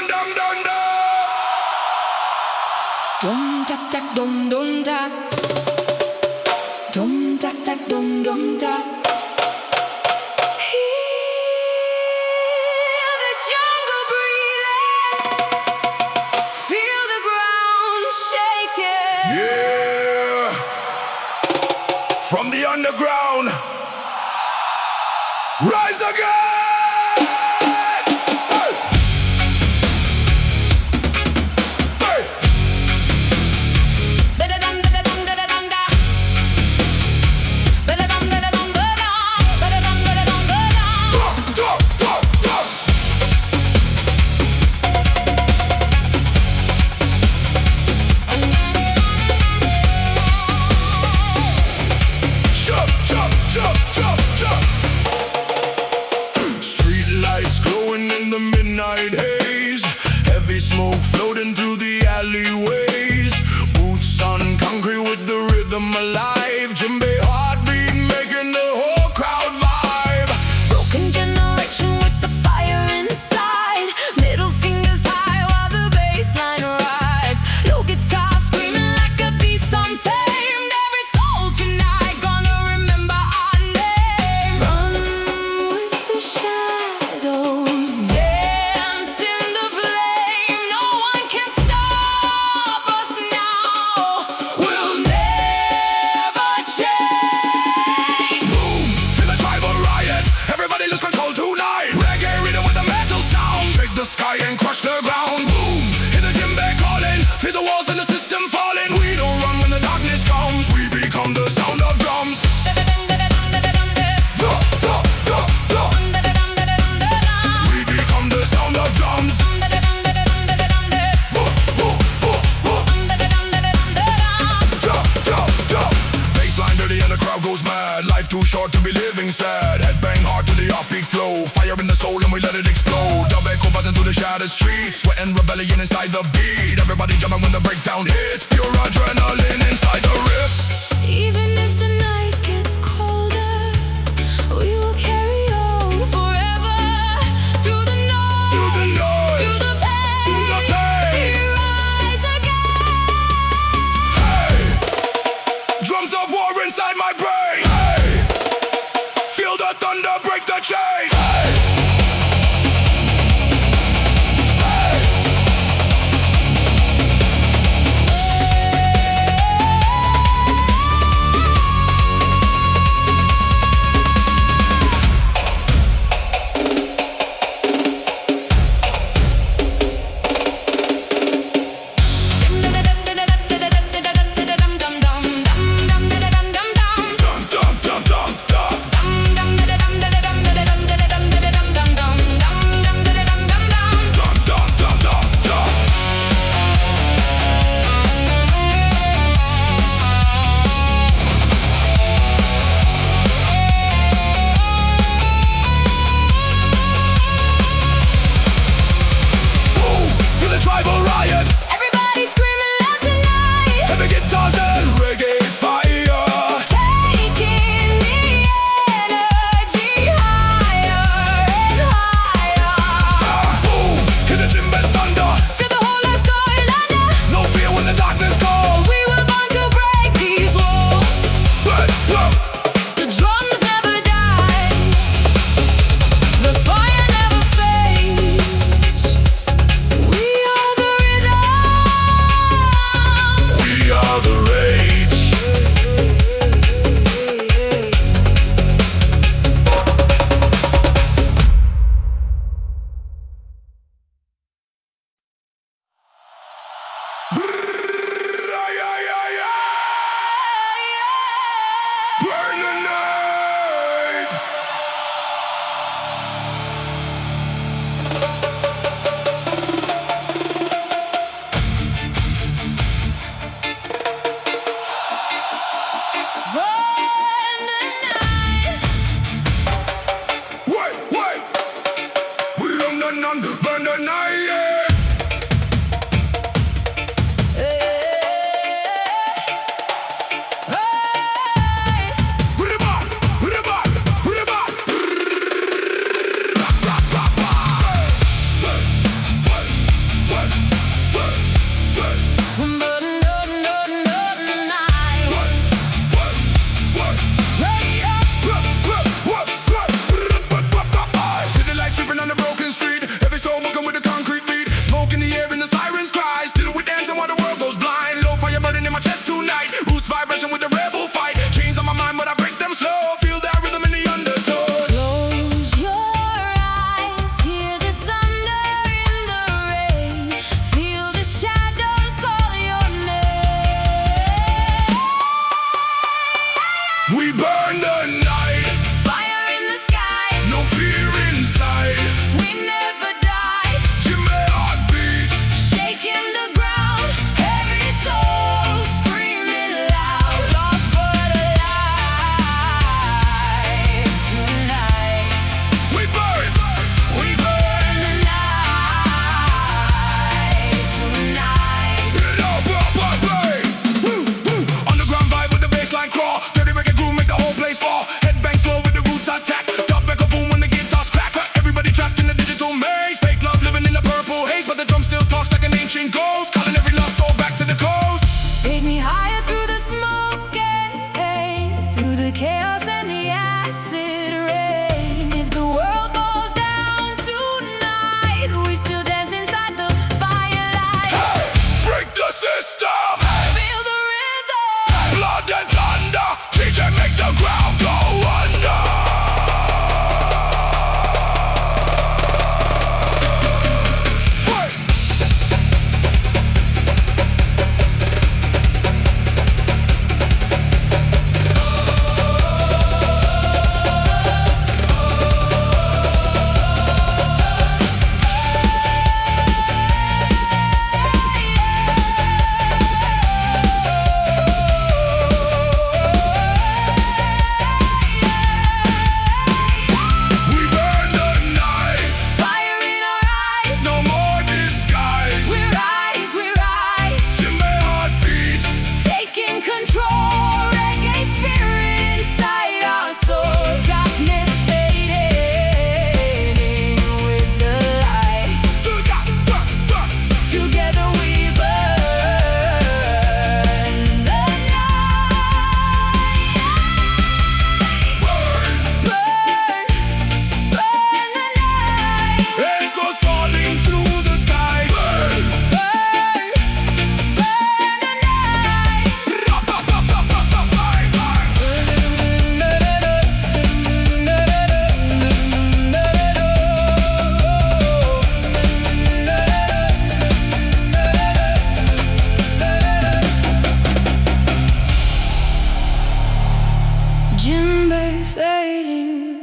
dun dum dun dum. Dum tak tak dum dum da. Dum tak tak dum dum da. Hear the jungle breathing. Feel the ground shaking. Yeah. From the underground, rise again. Alleyways, boots on concrete with the rhythm alive. Djembe heartbeat making the whole crowd vibe. Broken generation with the fire inside. Middle fingers high while the bass line rides. Low guitar screaming like a beast untamed. Every soul tonight gonna remember our name. Run with the shadows, dance in the flame. No one can stop. Lose control tonight. Reggae rhythm with a metal sound. Shake the sky and crush the ground. Boom, hear the djembe calling. Feel the walls and the system falling. We don't run when the darkness comes. We become the sound of drums. We become the sound of drums. Bassline dirty and the crowd goes mad. Life too short to be living sad. Headbang hard to the offbeat flow. Fire in the soul and we let it explode. Dub echo buzzing through the shattered streets. Sweat and rebellion inside the beat. Everybody jumping when the breakdown hits. Pure adrenaline inside the riff. Even if the night gets colder, we will carry on forever. Through the noise, Through the noise, through the pain, through the pain. we rise again. Hey, drums of war inside my brain. Hey, feel the thunder break the chain. Hey, tribal riot. Everybody screaming loud tonight. Heavy guitars and reggae fire. Taking the energy higher and higher. Boom, hear the djembe thunder. Feel the whole earth going under. No fear when the darkness calls. We were born to break these walls. The drums never die. The fire never fades. We are the rhythm. We are the rage. Burn the night. Burn the night. Wait, wait. Burn the night, burn the night, yeah. Put it back, put it back, put it back. We burn the night, Fire in the sky, no fear inside. we never die. Djembe heartbeat, Shaking the ground, every soul screaming loud. Lost but alive tonight. we burn. We burn the night tonight. Get up, up, up, hey. Woo, woo. Underground vibe with the bassline crawl. Dirty reggae groove make the whole place fall. Headbang slow with the roots attack. Dub make a boom when the guitars crack. Everybody trapped in the digital maze. Fake love living in the purple haze, but the drum still talks like an ancient ghost, calling every lost soul back to the coast. Take me higher through the smoke and pain, through the chaos and the acid rain. If the world falls down tonight, we still dance inside the firelight. Break the system, Feel the rhythm. blood and thunder. DJ make the ground go under. Hey. We burn the night, Fire in our eyes. no more disguise. We rise, we rise. Djembe heartbeat, Taking control. Reggae spirit inside our soul. Darkness fading with the light. Together we burn the night. burn. Burn, burn the night. Echoes falling through the sky. Burn. Burn, burn the night. Djembe fading,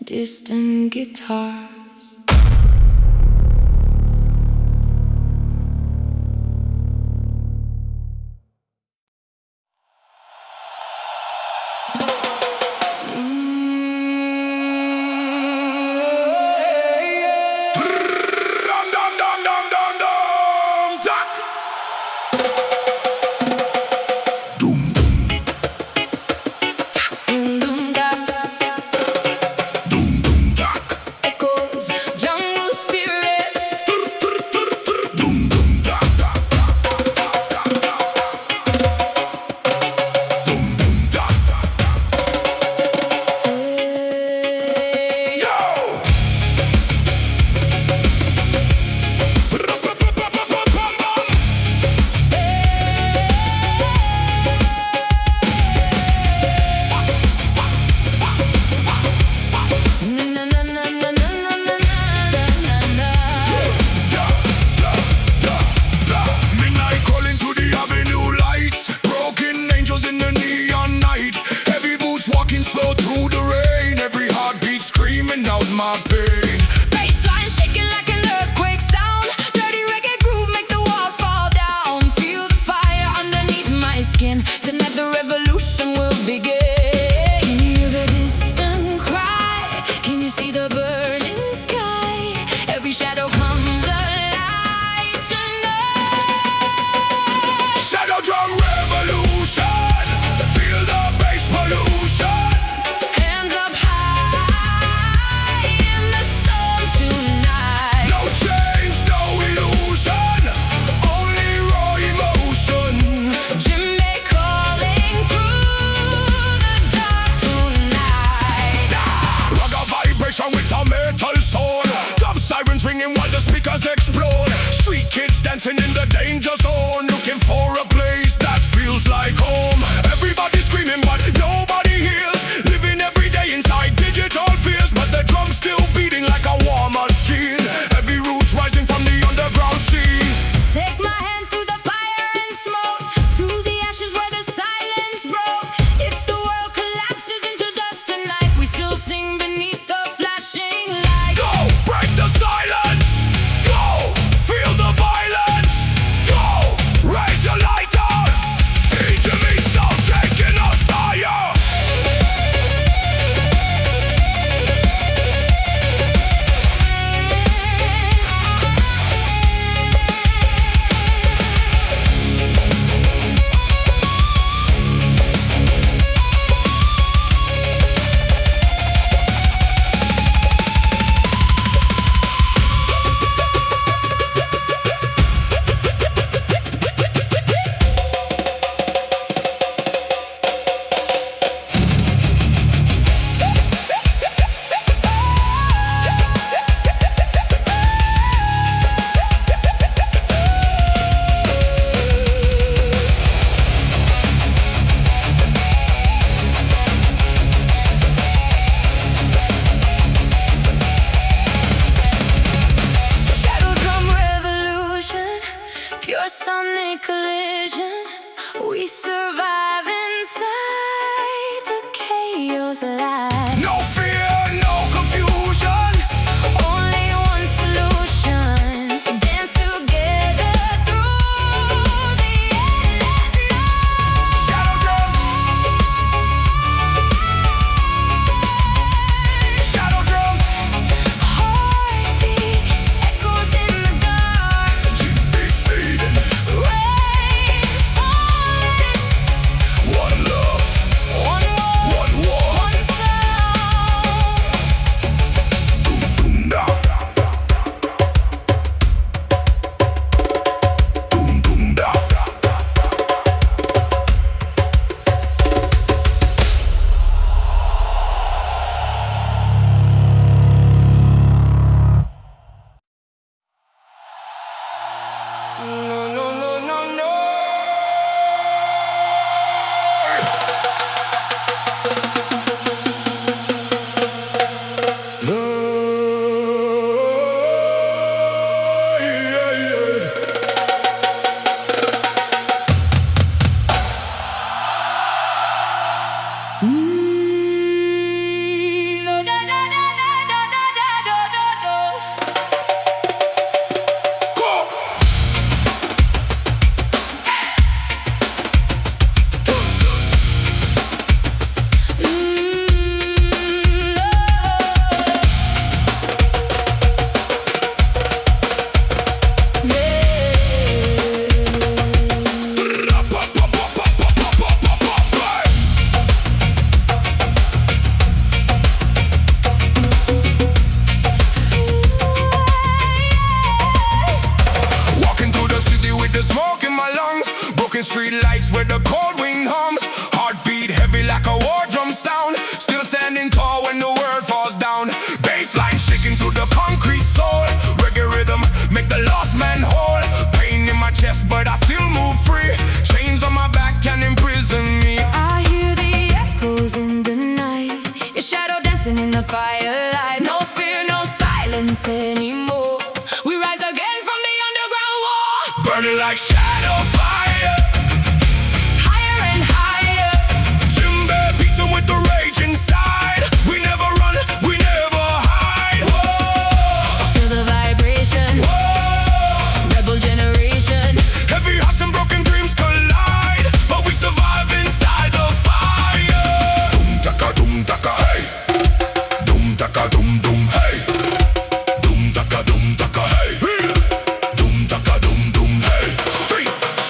distant guitars. Dum dum dum dum dum dum. Tack. Doom doom doom doom tack. Echoes, jungle spirits. Doom doom tack tack tack tack tack tack. Doom doom tack tack tack. Hey. Yo. Na na na na na na na na na. Midnight calling to the avenue lights. Broken angels in the neon night. Heavy boots walking slow through the rain. Every heartbeat screaming out my pain. Bassline shaking like an earthquake sound. Dirty reggae groove make the walls fall down. Feel the fire underneath my skin. Tonight the revolution will begin. Can you hear the distant cry? Can you see the burning sky? Every shadow comes alive tonight. Shadow drum revolution. Feel the bass pollution. Hands up high in the storm tonight. No chains, no illusion. Only raw emotion. Djembe calling through the dark tonight. Ragga vibration with a metal soul. Dub sirens ringing while the speakers explode. Street kids dancing in the danger zone, looking for a place that feels like home. Everybody screaming but nobody hears. Living every day inside digital fears, but the drums still beating like a war machine. Heavy roots rising from the underground sea. Take my hand through the fire and smoke, through the ashes where the silence broke. comes alive. No fear, no confusion. Only one solution. Dance together through the endless night. Shadow drum. Shadow drum. Heartbeat echoes in the dark. Djembe fading. Rain falling. One love. One world, One war. one sound. Boom da. Boom boom da. No, no, no, no, no. No, da, da, da, da, da, da, da, da, da. Go. Walking through the city with the smoke in my lungs. Broken street lights where the cold wind hums. Heartbeat heavy like a war drum sound. Still standing tall when the world falls down. Bassline shaking through the concrete soul. Reggae rhythm make the lost man whole. Pain in my chest but I still move free. Chains on my back can imprison me. I hear the echoes in the night. Your shadow dancing in the firelight. No fear, no silence anymore. We rise again from the underground war. Burning like shadow fire. Higher and higher. Djembe beats 'em with the rage inside. We never run, we never hide. Whoa, Feel the vibration. whoa. Rebel generation. Heavy hearts and broken dreams collide, but we survive inside the fire. Doom taka, hey. Doom taka, doom doom, hey. Doom taka, hey. Doom taka, doom doom, hey.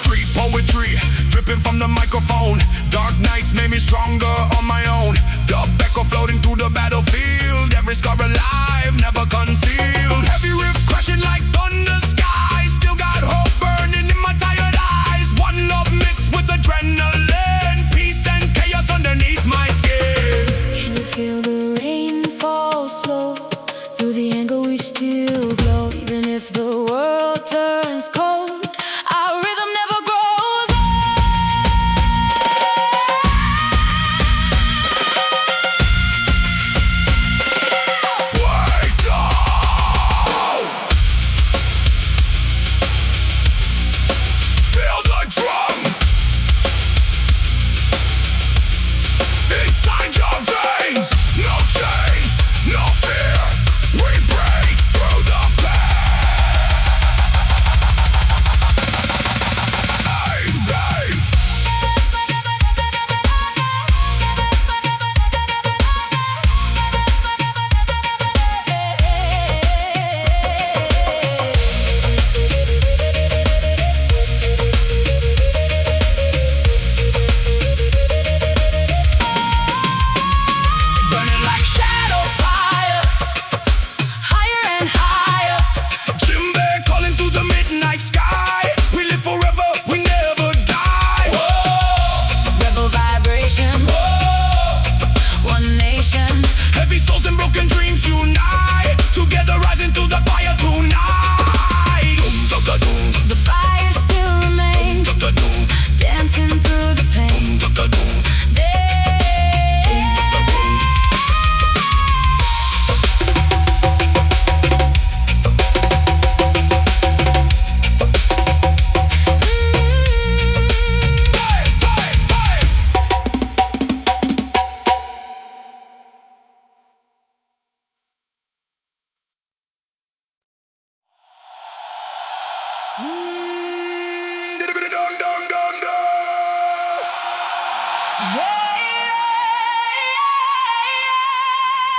Street poetry dripping from the microphone. Dark nights made me stronger on my own. The echo floating through the battlefield. Every scar alive, never concealed. Heavy riffs crashing like thunder skies. Still got hope burning in my tired eyes. One love mixed with adrenaline. Peace and chaos underneath my skin. Can you feel the rain fall slow? Through the anger we still glow. Even if the world turns cold, our rhythm never grows old.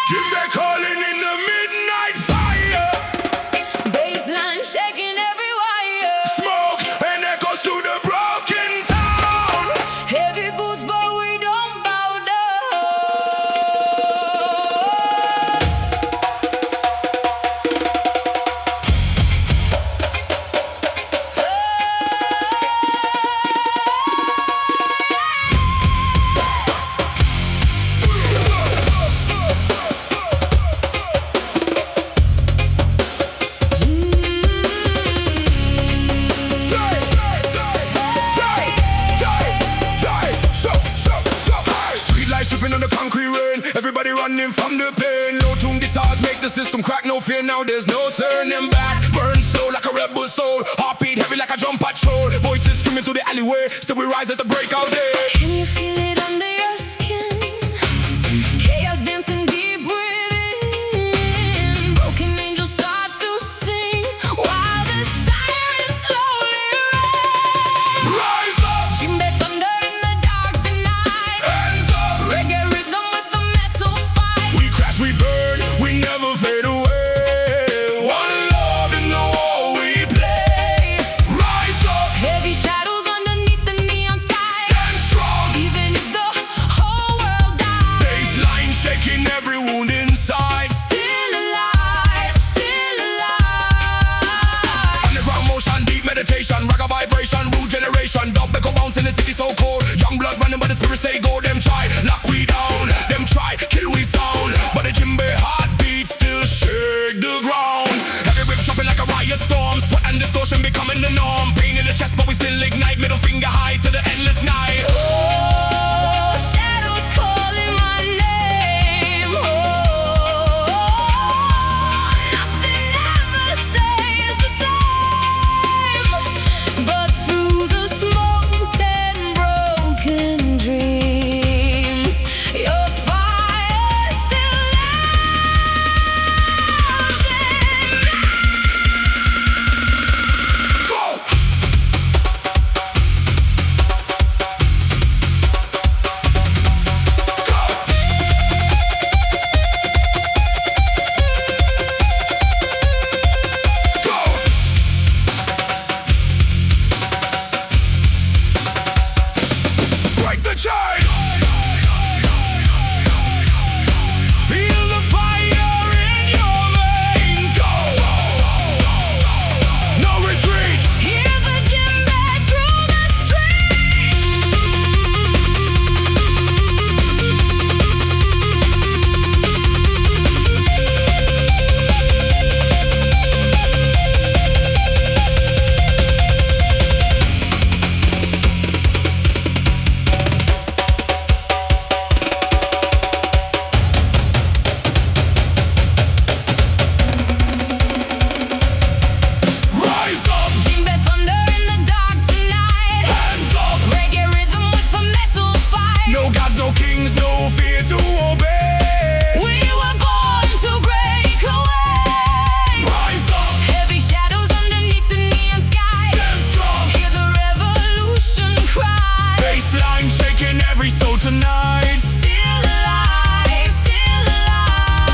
Djembe calling in the midnight fire. Baseline shaking every wire. Smoke and echoes to the broken town. Heavy boots, but we don't bow down. Stripping on the concrete rain, everybody running from the pain. Low tune guitars make the system crack, no fear now, there's no turning back. Burn slow like a rebel soul, heartbeat heavy like a drum patrol. Voices screaming through the alleyway, still we rise at the breakout day. Can you feel it under your skin? Chaos dancing deep within. Broken angels start to sing while the sirens slowly ring. Rise up, Djembe thunder in the dark tonight. hands up. Reggae rhythm with the metal fight. We crash, we burn, we never fade away. One love in the war we play. Rise up, Heavy shadows underneath the neon sky. stand strong. Even if the whole world dies, Baseline shaking every wound inside. still alive, still alive. Underground motion, deep meditation, ragga vibration, rude generation. Dub echo bounce in the city so cold. Young blood running, but the spirit stay gold. Them try, lock we down. Them try, kill we sound. But the djembe heartbeat still shake the ground. Every wave chopping like a riot storm. Sweat and distortion becoming the norm. Pain in the chest, but we still ignite. Middle finger high to the endless night. Oh, shadows calling my name. Oh, nothing ever stays the same. But through the smoke and broken dreams, your fire still lives in me. Go! Go! Break the chain! Feel the fire in your veins. Go! No retreat! Hear the djembe through the streets. Rise up! Djembe thunder in the dark tonight. Hands up! Reggae rhythm with a metal fight. No gods, no kings, no fear to obey. We were born to break away. Rise up! Heavy shadows underneath the neon sky. Stand strong! Hear the revolution cry. Baseline shaking every soul tonight. Still alive, still alive.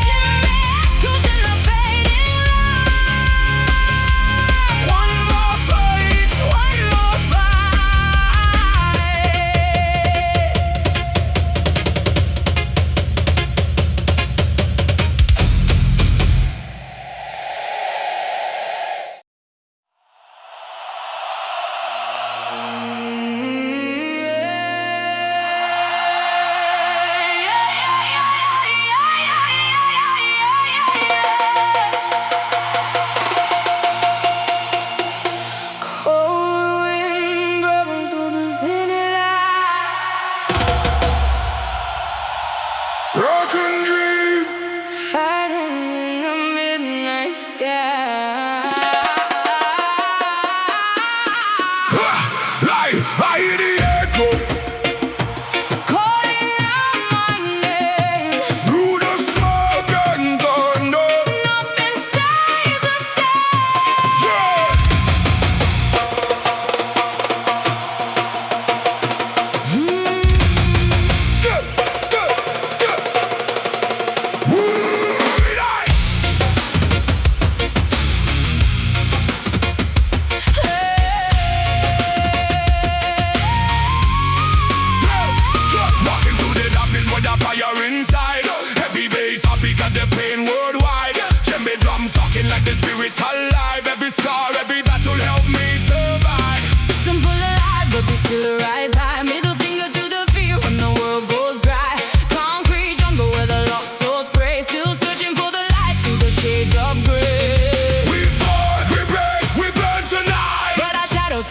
Djembe echoes in the fading light. One more fight, one more fight.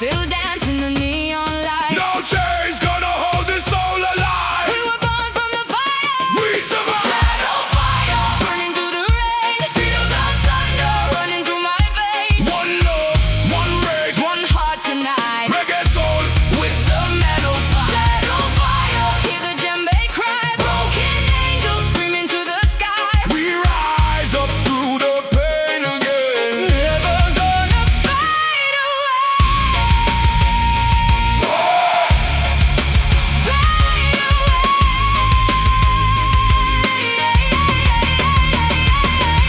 still dancing the neon light. No chains gonna hold this soul alive. We were born from the fire. We survive. Shadow fire, burning through the rain. Feel the thunder running through my veins. One love, one rage, One heart tonight reggae soul. with the metal fire. Shadow fire, hear the djembe cry. Broken angels screaming to the sky. We rise up through the pain again. Never gonna fade away. Fade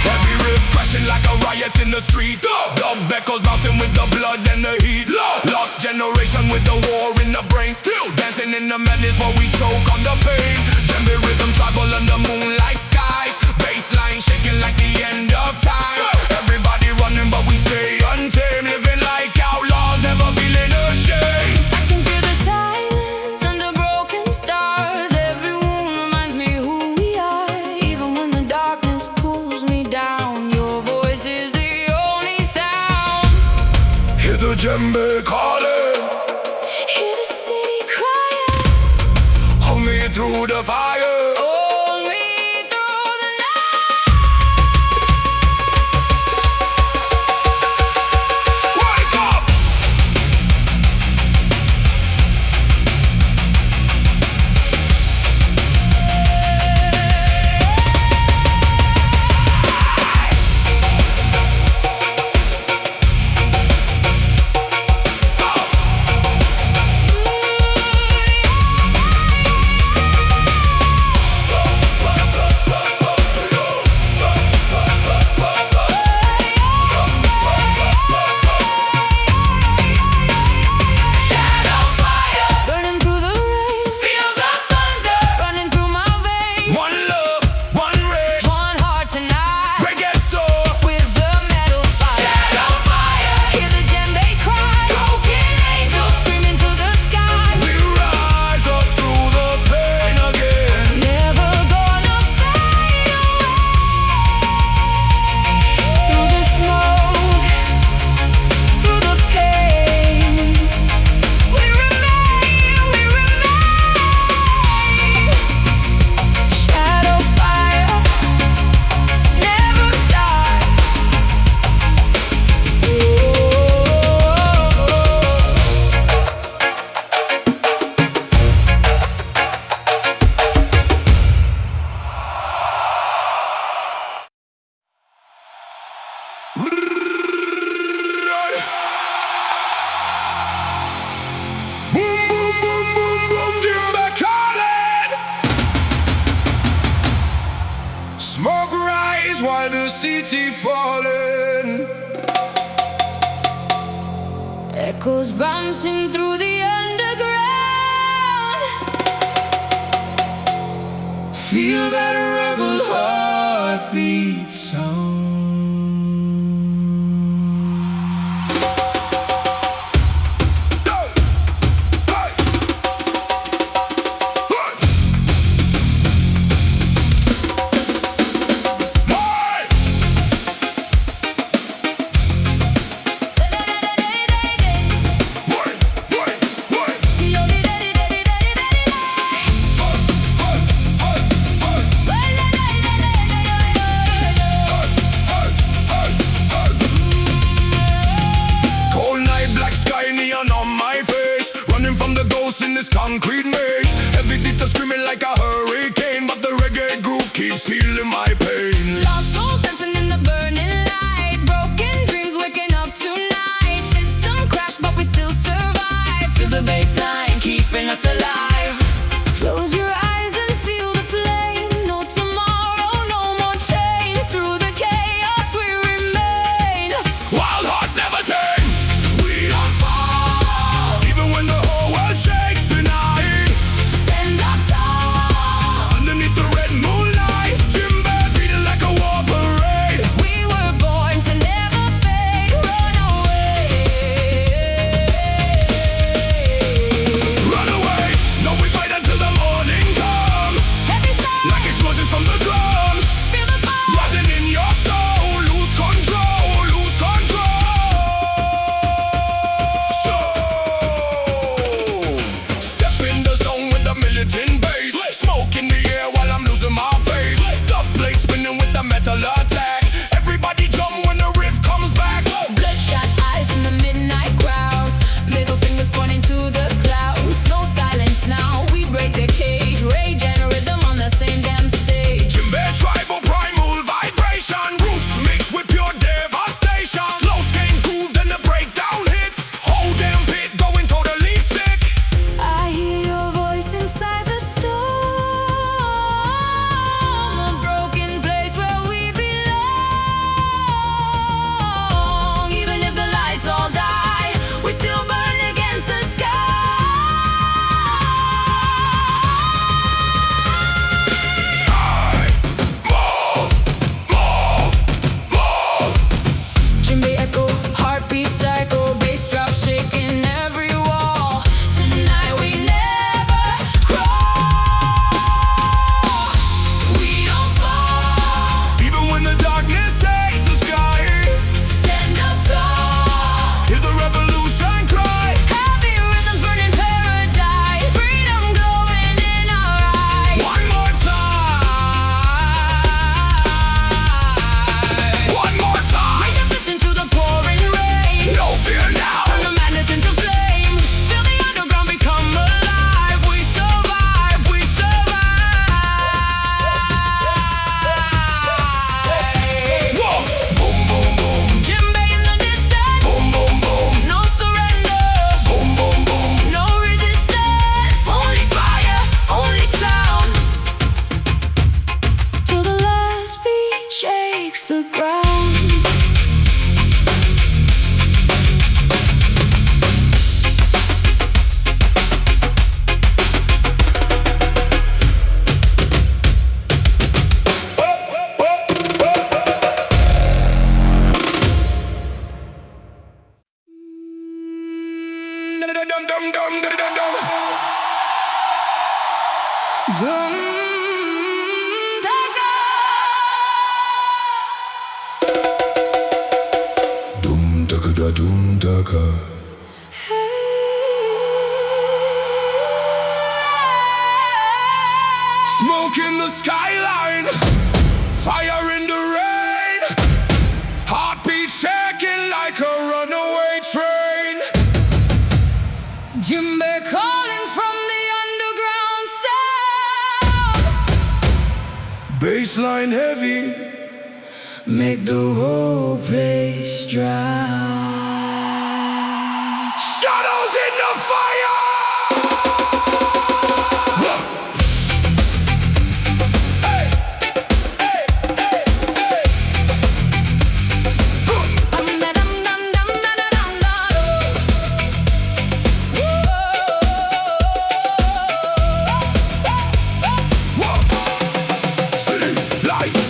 Heavy riff crashing like a riot in the street. Dub echoes bouncing with the blood and the heat. Lost generation with the war in the brain. Still dancing in the madness while we choke on the pain. Djembe rhythm travel under moonlight skies. Bassline shaking like the end of time. Everybody running but we stay untamed. Living like outlaws, never feeling ashamed. I can feel the silence under broken stars. Every wound reminds me who we are. Even when the darkness pulls me down, your voice is the only sound. Hear the djembe calling. Hear the city crying. Hold me through the fire. Hold me through the night. Wake up! Shadow fire, burning through the rain. Feel the thunder running through my veins. One love, one rage, One heart tonight reggae soul. with the metal fire. Shadow fire, hear the djembe cry. Broken angels screaming to the sky. We rise up through the pain again. Never gonna fade away. Through the smoke, through the pain, we remain, we remain. Shadow fire never dies. Boom, boom, boom, boom, boom, djembe calling. Smoke rise while the city falling. Echoes bouncing through the underground. Feel that rebel heartbeat sound. Cold night, black sky, neon on my face. Running from the ghosts in this concrete maze. Every dita screaming like a hurricane, but the reggae groove keeps healing my pain. Lost souls dancing in the burning light. Broken dreams waking up tonight. System crash, but we still survive. Feel the bass line keeping us alive. Close your eyes and feel the flame. No tomorrow, no more chains. Through the chaos we remain. Wild hearts never tame. We don't fall. Even when the whole world shakes tonight. Stand up tall. Underneath the red moonlight, djembe beating like a war parade. We were born to never fade. Run away. Run away, no dum dum dum dum dum dum. Dum daga. Dum daga da dum daga. Smoke in the skyline, fire in the rain, heartbeat shaking like a runaway train. Djembe calling from the underground sound. Bassline heavy, Make the whole place drown. shadows in the fire.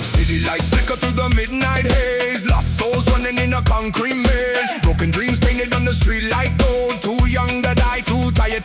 City lights flicker through the midnight haze. Lost souls running in a concrete maze. Broken dreams painted on the street like gold. Too young to die, too tired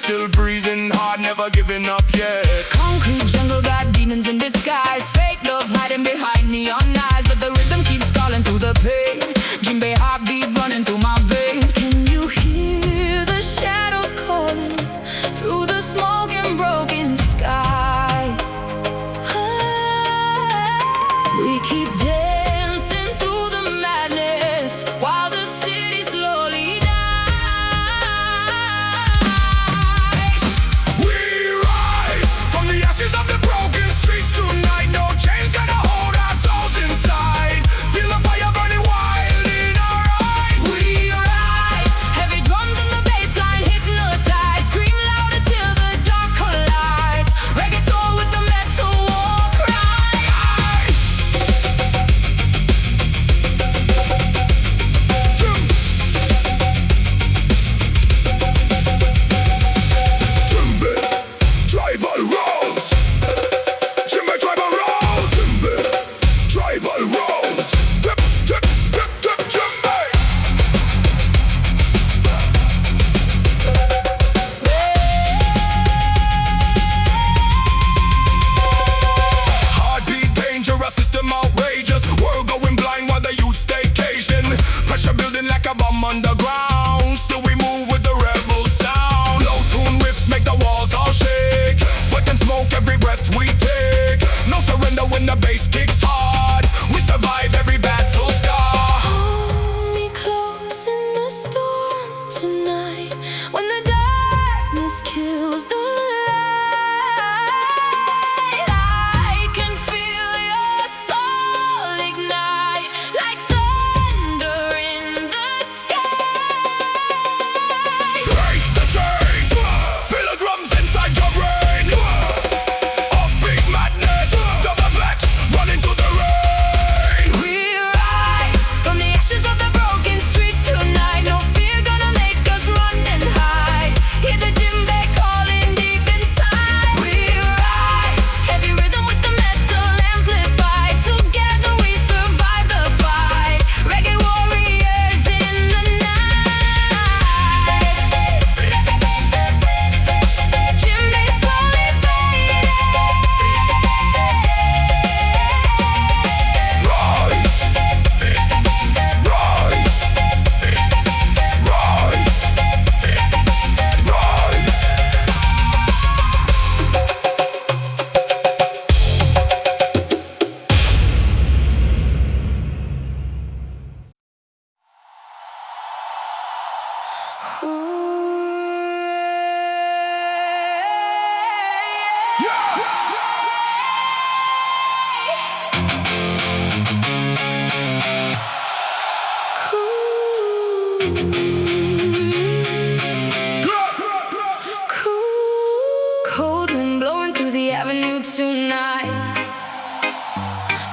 still breathing hard, never giving up yet. Concrete jungle got demons in disguise. Fake love hiding behind neon eyes, but the rhythm keeps calling through the pain. Djembe heartbeat running through my veins. Can you hear the shadows calling through the smoke and broken skies? We keep dancing through the madness while the city slowly dies. We rise from the ashes of the broken streets tonight. No chains gonna hold our souls inside. Feel the fire burning wild in our eyes. We rise, heavy drums and the bass line hypnotized. Scream louder till the dark collides. Reggae soul with the metal war cry. Djembe, tribal rose. Djembe, tribal rose. Djembe, tribal rose. Djembe. Heartbeat dangerous, system outrageous. World going blind while the youth stay caged in. Pressure building like a bomb underground. Still we move with the rebel sound. Low tune riffs make the walls all shake. Sweat and smoke every breath we take. No surrender when the bass kicks hard. We survive every battle scar. Hold me close in the storm tonight, when the darkness kills the light. I can feel your soul ignite like thunder in the sky. Break the chains. Feel the drums inside your brain. Offbeat madness. Double vex running through the rain. We rise from the ashes of the broken streets tonight. No fear gonna make us run and hide. Hear the djembe calling deep inside. We rise, heavy rhythm with the metal amplified. Together we survive the fight. Reggae warriors in the night. Djembe slowly fading. Rise. Rise. Cold wind blowing through the avenue tonight.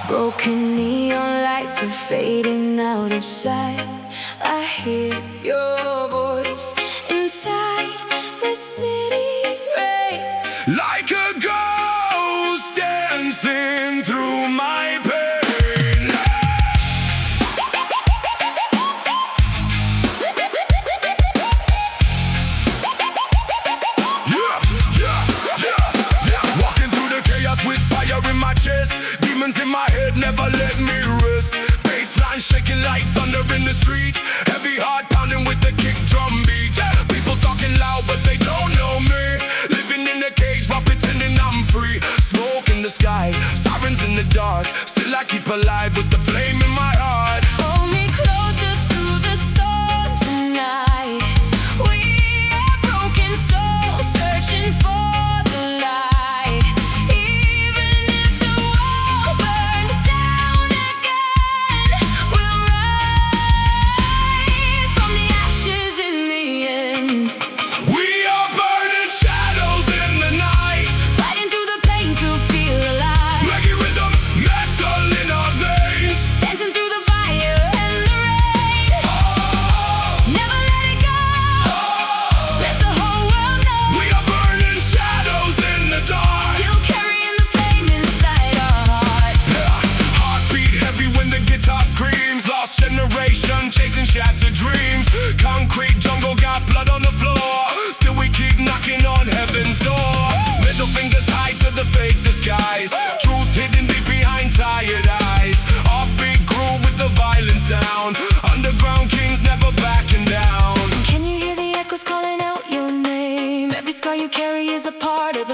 Broken neon lights are fading out of sight. I hear your voice inside the city rain. Like a ghost dancing through my pain. Walking through the chaos with fire in my chest. Demons in my head never let me rest. Bassline shaking like thunder in the street. Heavy heart pounding with the kick drum beat. People talking loud but they don't know me. Living in a cage while pretending I'm free. Smoke in the sky, sirens in the dark. Still I keep alive with the flame in my heart. Hold me closer through the storm tonight. We are broken souls searching for the light. Even if the world burns down again, we'll rise from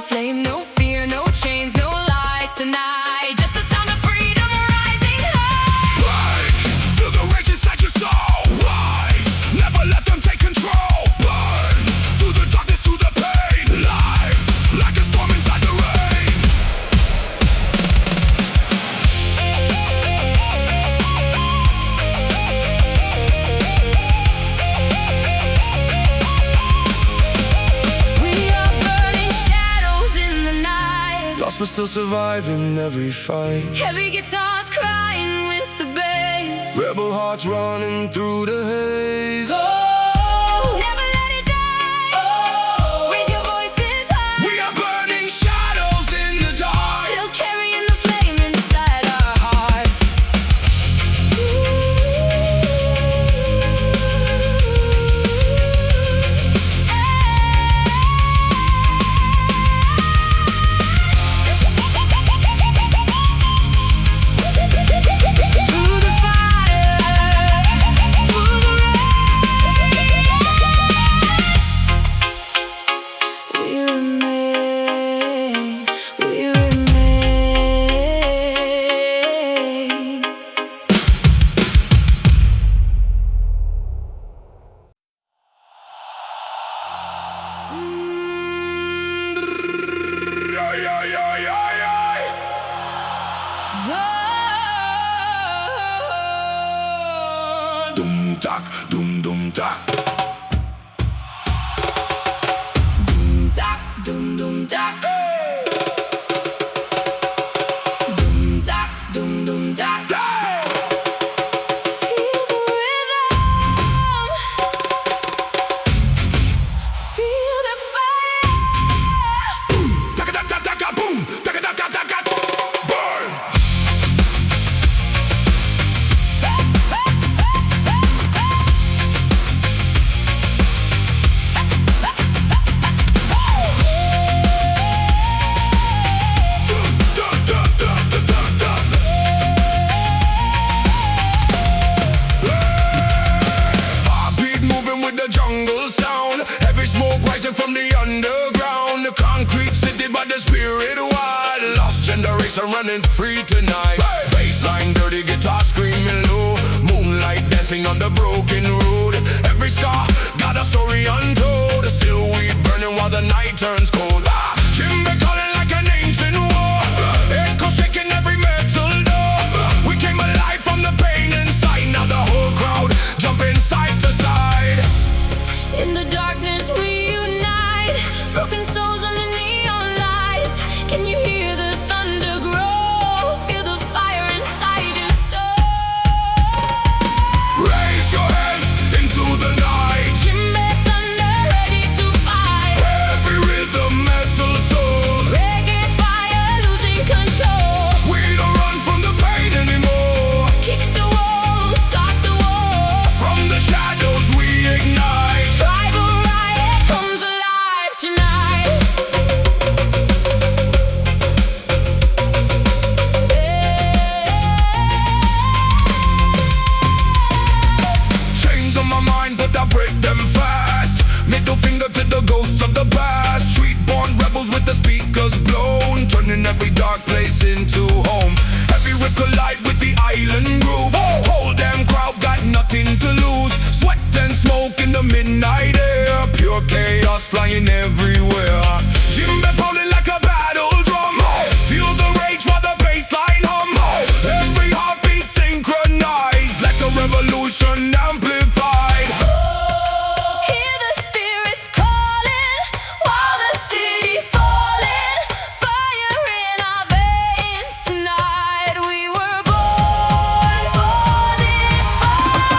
flame, no fear, no chains, no lies tonight. Just the sound of freedom rising high. Break, feel the rage inside your soul. Rise, never let them take control. Burn, through the darkness, through the pain. Life, like a storm inside the rain. We are burning shadows in the night, Lost but still surviving every fight. heavy guitars crying with the bass. Rebel hearts running through the haze. Go, never let it die. Raise your voices high. We are burning shadows in the dark. Still carrying the flame inside our hearts. Through the fire, through the rain, we remain, we remain. Yeah, yeah, yeah, yeah, yeah. Dum tak, dum dum tak. Dum tak, dum dum tak. Dum tak, dum dum tak. Feel the rhythm. Feel the fire. Taka taka taka boom, taka taka taka burn. Da, da, da, da, da, da. Heartbeat moving with the jungle sound. Heavy smoke rising from the underground. The concrete city but the spirit wild. Lost generation running free tonight. Bassline, dirty guitar screaming low. Moonlight dancing on the broken road. Every star got a story untold. Still we burning while the night turns cold. Djembe calling like an ancient war. Echo shaking every metal door. We came alive from the pain inside. Now the whole crowd jumping side to side. In the darkness we unite, broken souls under neon lights. Can you hear the thunder grow? Feel the fire inside your soul. Raise your hands into the night. Djembe thunder ready to fight. Every rhythm, metal soul. Reggae fire losing control. We don't run from the pain anymore. Kick the walls, start the war. From the shadows we ignite. Tribal riot comes alive tonight. Chains on my mind, but I break them fast. Middle finger to the ghosts of the past. Street-born rebels with the speakers blown, turning every dark place into home. Heavy rip collide with the island groove. Whole damn crowd got nothing to lose. Sweat and smoke in the midnight air. Pure chaos flying everywhere. Djembe pounding like a battle drum. Feel the rage while the bassline hum. Every heartbeat synchronized like a revolution amplified. Hear the spirits calling while the city falling. Fire in our veins tonight. We were born for this fight.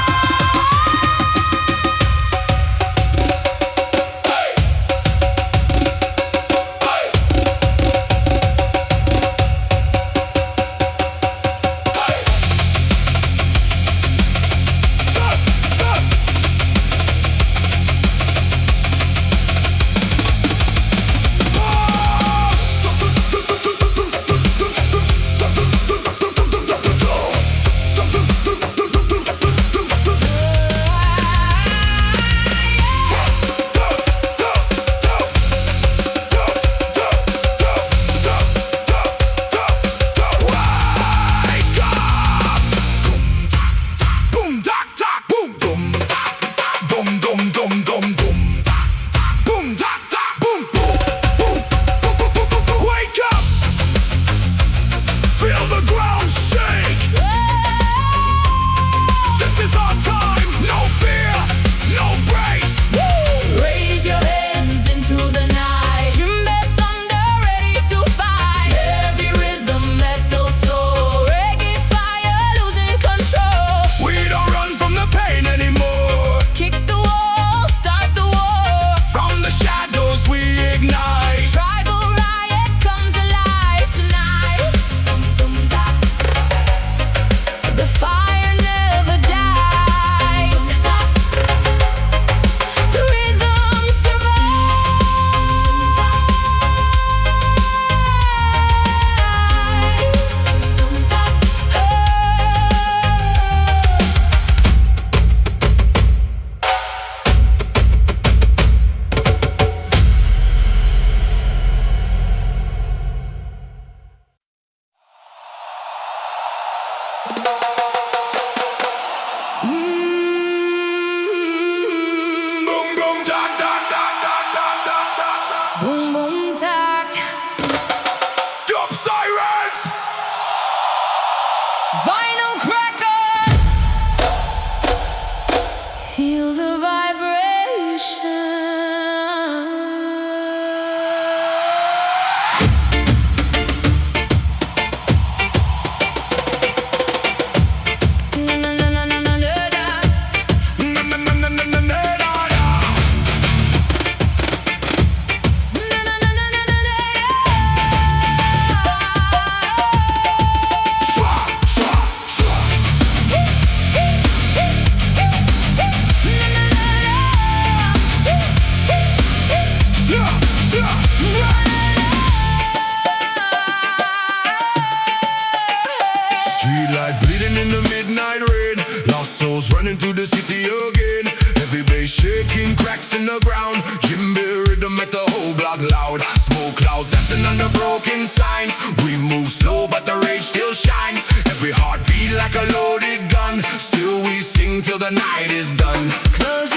underground. Djembe rhythm make the whole block loud. Smoke clouds dancing under broken signs. We move slow but the rage still shines. Every heartbeat like a loaded gun. Still we sing till the night is done. 'Cause